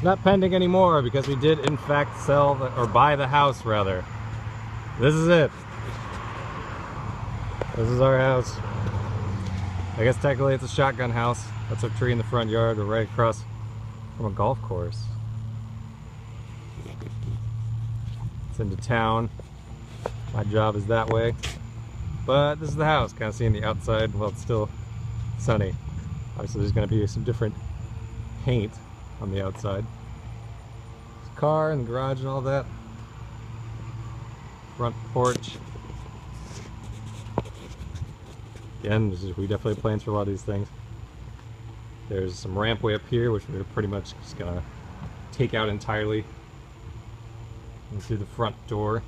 not pending anymore because we did in fact sell or buy the house rather. This is it. This is our house. I guess technically it's a shotgun house. That's a tree in the front yard. We're right across from a golf course. It's into town. My job is that way. But this is the house, kind of seeing the outside while it's still sunny. Obviously there's going to be some different paint on the outside. There's a car and the garage and all that. Front porch. Again, we definitely have plans for a lot of these things. There's some rampway up here, which we're pretty much just gonna take out entirely. And through the front door.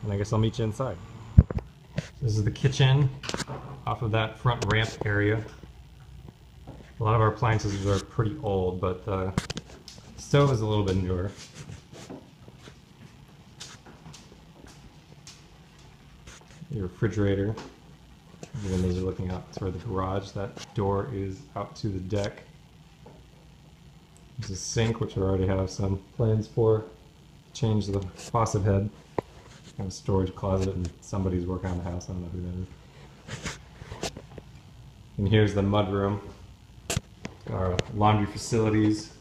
And I guess I'll meet you inside. This is the kitchen off of that front ramp area. A lot of our appliances are pretty old, but the stove is a little bit newer. Your refrigerator. The windows are looking out toward the garage. That door is out to the deck. There's a sink, which I already have some plans for. Change the faucet head. Kind of storage closet, and somebody's working on the house. I don't know who that is. And here's the mud room. Our laundry facilities.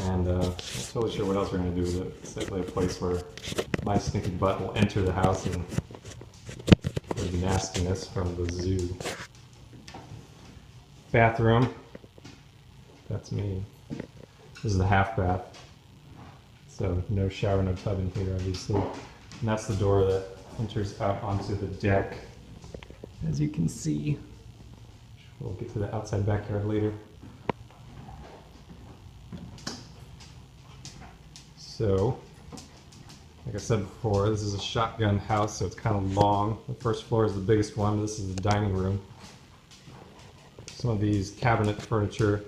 And I'm not totally sure what else we're going to do with it. It's definitely a place where my stinking butt will enter the house and the nastiness from the zoo. Bathroom. That's me. This is the half bath. So no shower, no tub in here, obviously. And that's the door that enters out onto the deck. As you can see. We'll get to the outside backyard later. So, like I said before, this is a shotgun house, so it's kind of long. The first floor is the biggest one. This is the dining room. Some of these cabinet furniture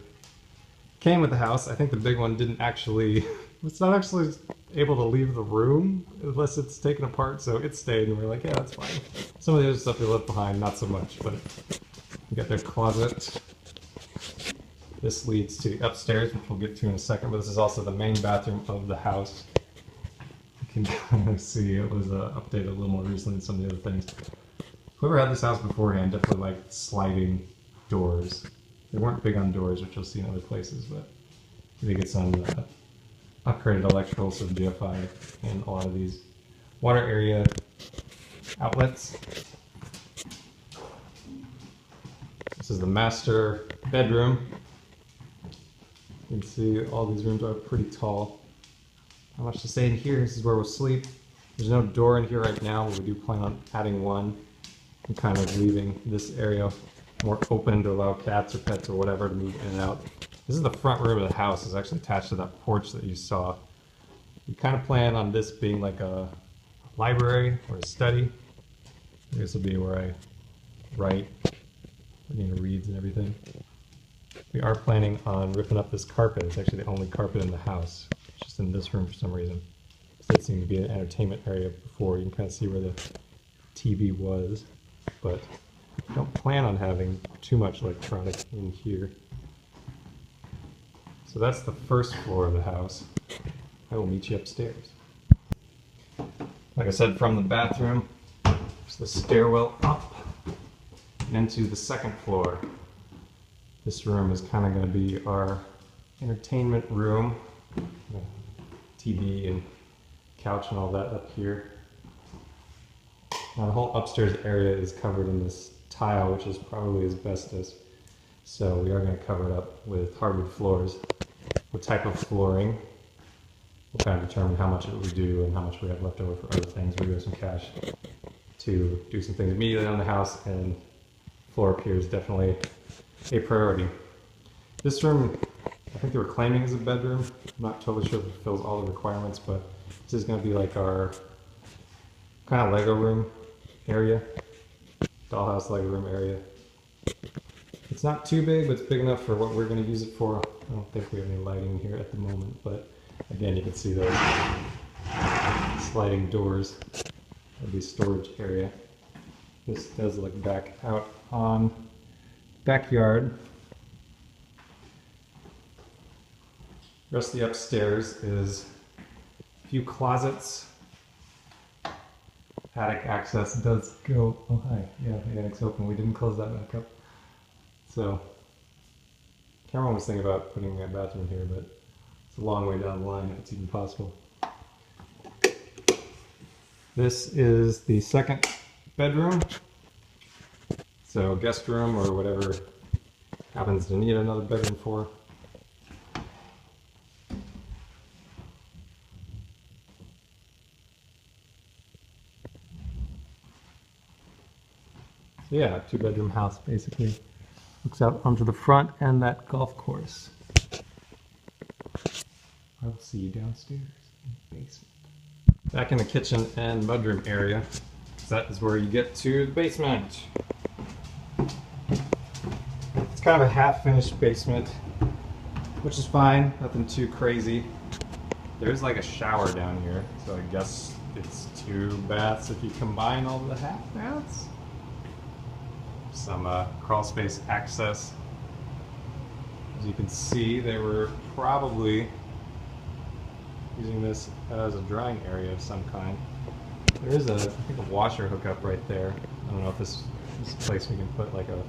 came with the house. I think the big one didn't actually, it's not actually able to leave the room unless it's taken apart, so it stayed, and we're like, yeah, that's fine. Some of the other stuff we left behind, not so much, but we got their closet. This leads to the upstairs, which we'll get to in a second, but this is also the main bathroom of the house. You can kind of see it was updated a little more recently than some of the other things. Whoever had this house beforehand definitely liked sliding doors. They weren't big on doors, which you'll see in other places, but they get some upgraded electrical, so GFI, and a lot of these water area outlets. This is the master bedroom. You can see all these rooms are pretty tall. Not much to say in here. This is where we'll sleep. There's no door in here right now, but we do plan on adding one and kind of leaving this area more open to allow cats or pets or whatever to move in and out. This is the front room of the house. It's actually attached to that porch that you saw. We kind of plan on this being like a library or a study. This will be where I write, reads and everything. We are planning on ripping up this carpet. It's actually the only carpet in the house. It's just in this room for some reason. So it seemed to be an entertainment area before. You can kind of see where the TV was. But I don't plan on having too much electronics in here. So that's the first floor of the house. I will meet you upstairs. Like I said, from the bathroom, there's the stairwell up and into the second floor. This room is kind of going to be our entertainment room. TV and couch and all that up here. Now the whole upstairs area is covered in this tile, which is probably asbestos. So we are going to cover it up with hardwood floors. What type of flooring will kind of determine how much it would do and how much we have left over for other things. We have some cash to do some things immediately on the house, and floor up here is definitely a priority. This room, I think they were claiming is a bedroom. I'm not totally sure if it fills all the requirements, but this is going to be like our kind of Lego room area, dollhouse Lego room area. It's not too big, but it's big enough for what we're going to use it for. I don't think we have any lighting here at the moment, but again, you can see those sliding doors. That'll be storage area. This does look back out on backyard. The rest of the upstairs is a few closets. Attic access does go. Oh, hi. Yeah, the attic's open. We didn't close that back up. So, Cameron was thinking about putting a bathroom here, but it's a long way down the line if it's even possible. This is the second bedroom. So, guest room or whatever happens to need another bedroom for. So yeah, 2-bedroom house basically. Looks out onto the front and that golf course. I will see you downstairs in the basement. Back in the kitchen and mudroom area. That is where you get to the basement. It's kind of a half-finished basement, which is fine. Nothing too crazy. There's like a shower down here, so I guess it's 2 baths if you combine all the half baths. Some crawl space access. As you can see, they were probably using this as a drying area of some kind. There is I think a washer hookup right there. I don't know if this is a place we can put like a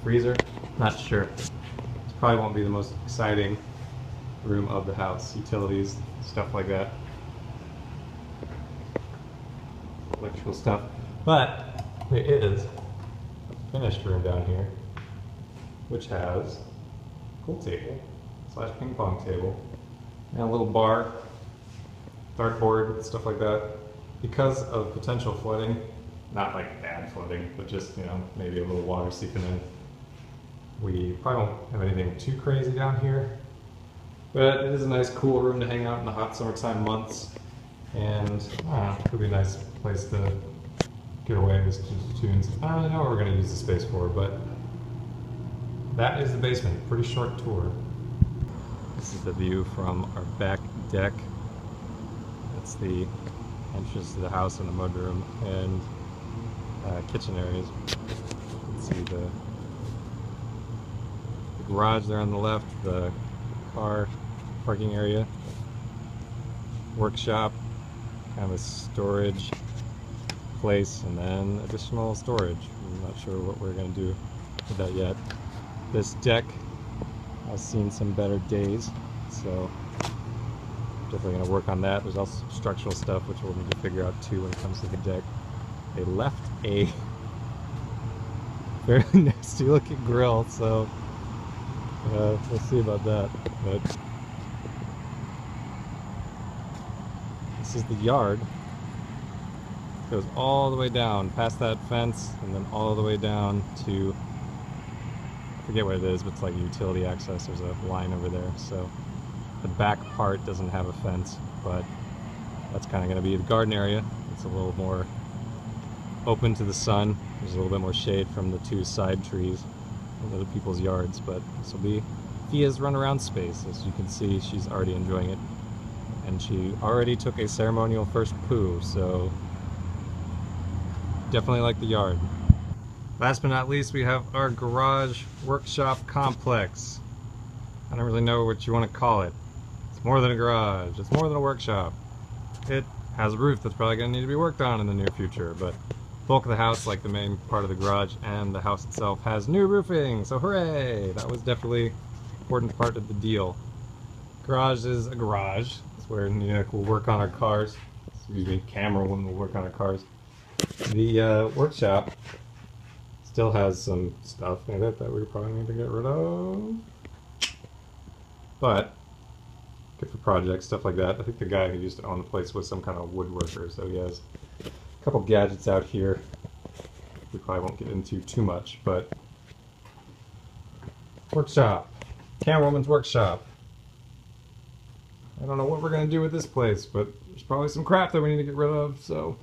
freezer. Not sure. This probably won't be the most exciting room of the house. Utilities, stuff like that. Electrical stuff. But there is finished room down here, which has a pool table / ping pong table and a little bar, dartboard, stuff like that. Because of potential flooding, not like bad flooding, but just, you know, maybe a little water seeping in, we probably won't have anything too crazy down here. But it is a nice cool room to hang out in the hot summertime months, and it could be a nice place to get away with some tunes. I don't really know what we're going to use the space for, but that is the basement. Pretty short tour. This is the view from our back deck. That's the entrance to the house and the mudroom and kitchen areas. You can see the garage there on the left, the car parking area, workshop, kind of a storage place, and then additional storage. I'm not sure what we're going to do with that yet. This deck has seen some better days, so definitely going to work on that. There's also some structural stuff which we'll need to figure out too when it comes to the deck. They left a very nasty looking grill, so we'll see about that. But this is the yard. Goes all the way down past that fence and then all the way down to, I forget what it is, but it's like utility access. There's a line over there, so the back part doesn't have a fence, but that's kind of going to be the garden area. It's a little more open to the sun. There's a little bit more shade from the 2 side trees in other people's yards, but this will be Fia's runaround space. As you can see, she's already enjoying it, and she already took a ceremonial first poo, so definitely like the yard. Last but not least, we have our garage workshop complex. I don't really know what you want to call it. It's more than a garage, it's more than a workshop. It has a roof that's probably going to need to be worked on in the near future, but the bulk of the house, like the main part of the garage and the house itself, has new roofing, so hooray! That was definitely an important part of the deal. Garage is a garage. It's where Nina will work on our cars. Excuse me, Cameron will work on our cars. The workshop still has some stuff in it that we probably need to get rid of, but good for projects, stuff like that. I think the guy who used to own the place was some kind of woodworker, so he has a couple gadgets out here we probably won't get into too much, but workshop, Camwoman's workshop. I don't know what we're going to do with this place, but there's probably some crap that we need to get rid of, so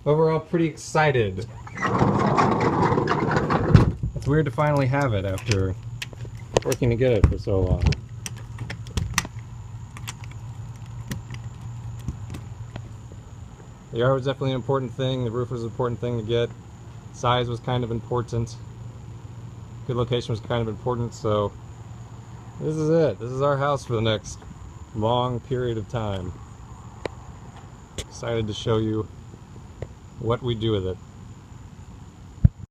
overall, pretty excited. It's weird to finally have it after working to get it for so long. The yard was definitely an important thing. The roof was an important thing to get. Size was kind of important. Good location was kind of important, so this is it. This is our house for the next long period of time. Excited to show you what we do with it.